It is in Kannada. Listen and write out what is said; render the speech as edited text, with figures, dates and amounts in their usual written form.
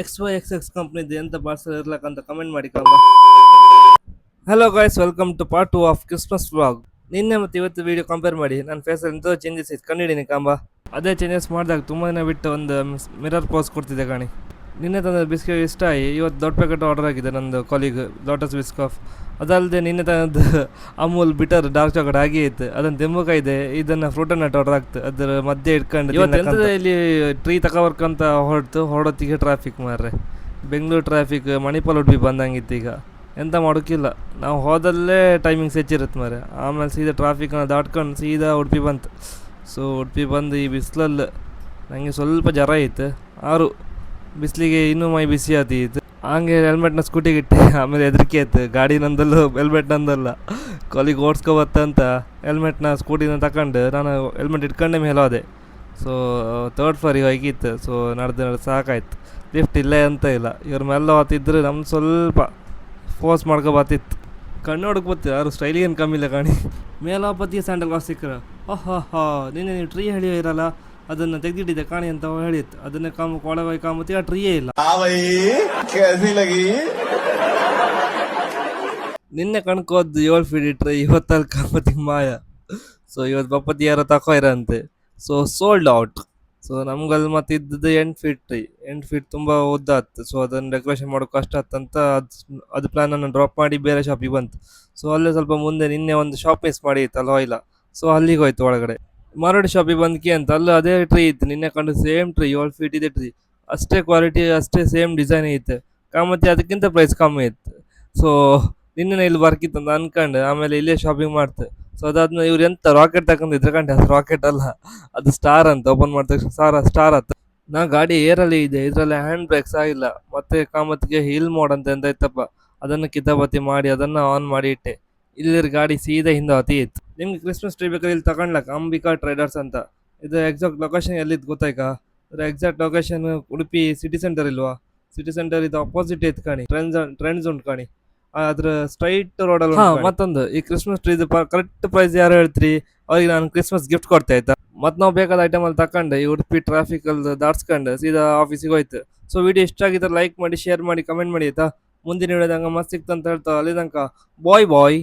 XYXX ಕಂಪ್ನಿದು ಎಂತ ಪಾರ್ಸಲ್ ಇರ್ಲಕ್ಕಂತ ಕಮೆಂಟ್ ಮಾಡಿ ಕಂಬ. Hello guys, welcome to part 2 of Christmas vlog. ನಿನ್ನೆ ಮತ್ತು ಇವತ್ತು ವಿಡಿಯೋ ಕಂಪೇರ್ ಮಾಡಿ ನನ್ನ ಫೇಸಲ್ಲಿ ಎಂತೋ ಚೇಂಜಸ್ ಇತ್ತು ಕಂಡಿದ್ದೀನಿ ಕಾಂಬ. ಅದೇ ಚೇಂಜಸ್ ಮಾಡಿದಾಗ ತುಂಬಾ ದಿನ ಬಿಟ್ಟು ಒಂದು ಮಿರರ್ ಪೋಸ್ ಕೊಡ್ತಿದ್ದೆ ಕಾಣಿ. ನಿನ್ನೆ ತಂದ ಬಿಸ್ಕೆಟ್ ಇಷ್ಟ ಆಗಿ ಇವತ್ತು ದೊಡ್ಡ ಪ್ಯಾಕೆಟ್ ಆರ್ಡರ್ ಆಗಿದೆ ನಂದು ಕಾಲಿಗ್ ಲೋಟಸ್ ಬಿಸ್ಕಾಫ್. ಅದಲ್ಲದೆ ನಿನ್ನೆ ತಂದು ಅಮೂಲ್ ಬಿಟರ್ ಡಾರ್ಕ್ ಚಾಕ್ಲೇಟ್ ಆಗಿ ಇತ್ತು, ಅದನ್ನು ತೆಂಬಕಾಯಿದೆ. ಇದನ್ನು ಫ್ರೂಟ್ ನಟ್ ಆರ್ಡರ್ ಆಗ್ತದೆ, ಅದರ ಮಧ್ಯೆ ಇಟ್ಕೊಂಡು ಇವತ್ತು ಇಲ್ಲಿ ಟ್ರೀ ತಗೋಬರ್ಕಂತ ಹೊರಡೋತ್ತಿಗೆ ಟ್ರಾಫಿಕ್ ಮಾರ್ರೆ. ಬೆಂಗಳೂರು ಟ್ರಾಫಿಕ್ ಮಣಿಪಾಲ್ ಉಡುಪಿ ಬಂದಂಗಿತ್ತು. ಈಗ ಎಂತ ಮಾಡೋಕ್ಕಿಲ್ಲ, ನಾವು ಹೋದಲ್ಲೇ ಟೈಮಿಂಗ್ಸ್ ಹೆಚ್ಚಿರುತ್ತೆ ಮಾರೆ. ಆಮೇಲೆ ಸೀದಾ ಟ್ರಾಫಿಕ್ನ ದಾಟ್ಕೊಂಡು ಸೀದಾ ಉಡುಪಿ ಬಂತು. ಸೊ ಉಡುಪಿ ಬಂದು ಈ ಬಿಸಿಲಲ್ಲಿ ನನಗೆ ಸ್ವಲ್ಪ ಜ್ವರ ಇತ್ತು. ಆರು ಬಿಸಿಲಿಗೆ ಇನ್ನೂ ಮೈ ಬಿಸಿ ಆತೀತು. ಹಂಗೆ ಹೆಲ್ಮೆಟ್ನ ಸ್ಕೂಟಿಗೆ ಇಟ್ಟೆ. ಆಮೇಲೆ ಹೆದರಿಕೆ ಆಯ್ತು, ಗಾಡಿ ನಂದಲ್ಲ ಹೆಲ್ಮೆಟ್ ನಂದಲ್ಲ. ಕಾಲಿಗೆ ಓಡಿಸ್ಕೊಬತ್ತಂತ ಹೆಲ್ಮೆಟ್ನ ಸ್ಕೂಟಿನ ತಗೊಂಡು ನಾನು ಹೆಲ್ಮೆಟ್ ಇಟ್ಕೊಂಡೆ ಮೇಲೆ ಹೋದೆ. ಸೊ ಥರ್ಡ್ ಫ್ಲೋರಿಗೆ ಹೋಗಿತ್ತು. ಸೊ ನಡೆದು ಸಾಕಾಯ್ತು. ಲಿಫ್ಟ್ ಇಲ್ಲೇ ಅಂತ ಇಲ್ಲ, ಇವ್ರ ಮೇಲೆ ಹೋಗ್ತಿದ್ರು ನಮ್ದು ಸ್ವಲ್ಪ ಫೋರ್ಸ್ ಮಾಡ್ಕೊಬತ್ತಿತ್ತು. ಕಣ್ಣು ಹೊಡಕ್ಕೆ ಬರ್ತೀವಿ, ಯಾರು ಸ್ಟೈಲಿಗೇನು ಕಮ್ಮಿ ಇಲ್ಲ ಕಾಣಿ. ಮೇಲಾಪತಿಯ ಸ್ಯಾಂಡಲ್ ವಾಸ್ ಸಿಕ್ಕರು. ಹಾ ನಿನ್ನೆ ನೀವು ಟ್ರೀ ಹೇಳಿಯೋ ಇರಲ್ಲ, ಅದನ್ನು ತೆಗೆದಿಟ್ಟಿದ್ದೆ ಕಾಣಿ ಅಂತ ಹೇಳಿತ್ತು. ಅದನ್ನೇ ಕೊಳವಾಗಿ ಕಾಮತಿ, ಆ ಟ್ರೀಯೇ ಇಲ್ಲ. ನಿನ್ನೆ ಕಣ್ಕೋದ್ದು 7 ಫೀಟ್ ಇಟ್ರೆ ಇವತ್ತಲ್ಲಿ ಕಾಮತಿ ಮಾಯ. ಸೊ ಇವತ್ತು ಬಪ್ಪತಿ ಯಾರೋ ತಕೋ ಇರಂತೆ. So sold out. ಸೊ ನಮ್ಗಲ್ಲಿ ಮತ್ತೆ ಇದ್ದದ್ದು 8 ಫೀಟ್ ಟ್ರೀ. 8 ಫೀಟ್ ತುಂಬ ಉದ್ದ ಆಯ್ತು. ಸೊ ಅದನ್ನು ಡೆಕೋರೇಷನ್ ಮಾಡೋಕೆ ಕಷ್ಟ ಆತಂತ ಅದು ಪ್ಲ್ಯಾನನ್ನು ಡ್ರಾಪ್ ಮಾಡಿ ಬೇರೆ ಶಾಪಿಗೆ ಬಂತು. ಸೊ ಅಲ್ಲೇ ಸ್ವಲ್ಪ ಮುಂದೆ ನಿನ್ನೆ ಒಂದು ಶಾಪ್ ಮಿಸ್ ಮಾಡಿ ಇತ್ತು ಅಲ್ಲ ಇಲ್ಲ. ಸೊ ಅಲ್ಲಿಗೆ ಹೋಯ್ತು ಒಳಗಡೆ. ಮಾರೋಡಿ ಶಾಪಿಗೆ ಬಂದ್ಕಿ ಅಂತ ಅಲ್ಲೂ ಅದೇ ಟ್ರೀ ಇತ್ತು. ನಿನ್ನೆ ಕಂಡು ಸೇಮ್ ಟ್ರೀ, 7 ಫೀಟ್ ಇದೆ ಟ್ರೀ. ಅಷ್ಟೇ ಕ್ವಾಲಿಟಿ, ಅಷ್ಟೇ ಸೇಮ್ ಡಿಸೈನ್ ಇತ್ತು. ಕಾಮತಿ ಅದಕ್ಕಿಂತ ಪ್ರೈಸ್ ಕಮ್ಮಿ ಇತ್ತು. ಸೊ ನಿನ್ನೆ ಇಲ್ಲಿ ಬರ್ಕಿತ್ತು ಅಂತ ಅನ್ಕೊಂಡು ಆಮೇಲೆ ಇಲ್ಲೇ ಶಾಪಿಂಗ್ ಮಾಡ್ತೆ. ಸೊ ಅದಾದ್ಮೇಲೆ ಇವ್ರು ಎಂತ ರಾಕೆಟ್ ತಗೊಂಡಿದ್ರೆ ಕಂಡೆ, ಅದು ರಾಕೆಟ್ ಅಲ್ಲ, ಅದು ಸ್ಟಾರ್ ಅಂತ. ಓಪನ್ ಮಾಡಿದ ತಕ್ಷಣ ಸ್ಟಾರ್ ಆತ. ನಾ ಗಾಡಿ ಏರಲ್ಲಿ ಇದೆ, ಇದರಲ್ಲಿ ಹ್ಯಾಂಡ್ ಬ್ರೇಕ್ಸ್ ಆಗಿಲ್ಲ. ಮತ್ತೆ ಕಾಮತ್ತಿಗೆ ಹಿಲ್ ಮೋಡ್ ಅಂತ ಎಂತ ಇತ್ತಪ್ಪ, ಅದನ್ನು ಕಿತಾಪತಿ ಮಾಡಿ ಅದನ್ನು ಆನ್ ಮಾಡಿ ಇಟ್ಟೆ. ಇಲ್ಲಿ ಗಾಡಿ ಸೀದಾ ಹಿಂದೆ ಅತಿ ಇತ್ತು. ನಿಮ್ಗೆ ಕ್ರಿಸ್ಮಸ್ ಟ್ರೀ ಬೇಕಾದ್ರೆ ಇಲ್ಲಿ ತಗೊಂಡ್ಲಕ್ಕ ಅಂಬಿಕಾ ಟ್ರೇಡರ್ಸ್ ಅಂತ. ಇದು ಎಕ್ಸಾಕ್ಟ್ ಲೊಕೇಶನ್ ಎಲ್ಲಿದ್ದು ಗೊತ್ತಾಯ್ಕಾ? ಇದರ exact location Udupi city centre ಇಲ್ವಾ? ಸಿಟಿ ಸೆಂಟರ್ ಇದು ಅಪೋಸಿಟ್ ಇತ್ತು ಕಾಣಿ, ಟ್ರೆಂಡ್ಸ್ ಉಂಟು ಕಾಣಿ. ಅದ್ರ ಸ್ಟ್ರೈಟ್ ರೋಡಲ್ಲಿ. ಮತ್ತೊಂದು ಈ ಕ್ರಿಸ್ಮಸ್ ಟ್ರೀ ಕರೆಕ್ಟ್ ಪ್ರೈಸ್ ಯಾರು ಹೇಳ್ತೀರಿ ಅವ್ರಿಗೆ ನಾನು ಕ್ರಿಸ್ಮಸ್ ಗಿಫ್ಟ್ ಕೊಡ್ತಾ ಆಯ್ತಾ. ಮತ್ತೆ ನಾವು ಬೇಕಾದ ಐಟಮ್ ಅಲ್ಲಿ ತಕೊಂಡು ಈ ಉಡುಪಿ ಟ್ರಾಫಿಕ್ ಅಲ್ಲಿ ದಾಟ್ಸ್ಕೊಂಡು ಸೀದಾ ಆಫೀಸಿಗೆ ಹೋಯ್ತು. ಸೊ ವಿಡಿಯೋ ಇಷ್ಟ ಆಗಿದ್ರೆ ಲೈಕ್ ಮಾಡಿ, ಶೇರ್ ಮಾಡಿ, ಕಮೆಂಟ್ ಮಾಡಿ ಆಯ್ತಾ. ಮುಂದಿನ ವಿಡಿಯೋದಂಗ ಮಸ್ತ್ ಸಿಕ್ತಂತ ಹೇಳ್ತಾ ಅಲ್ಲಿ ತನಕ ಬಾಯ್.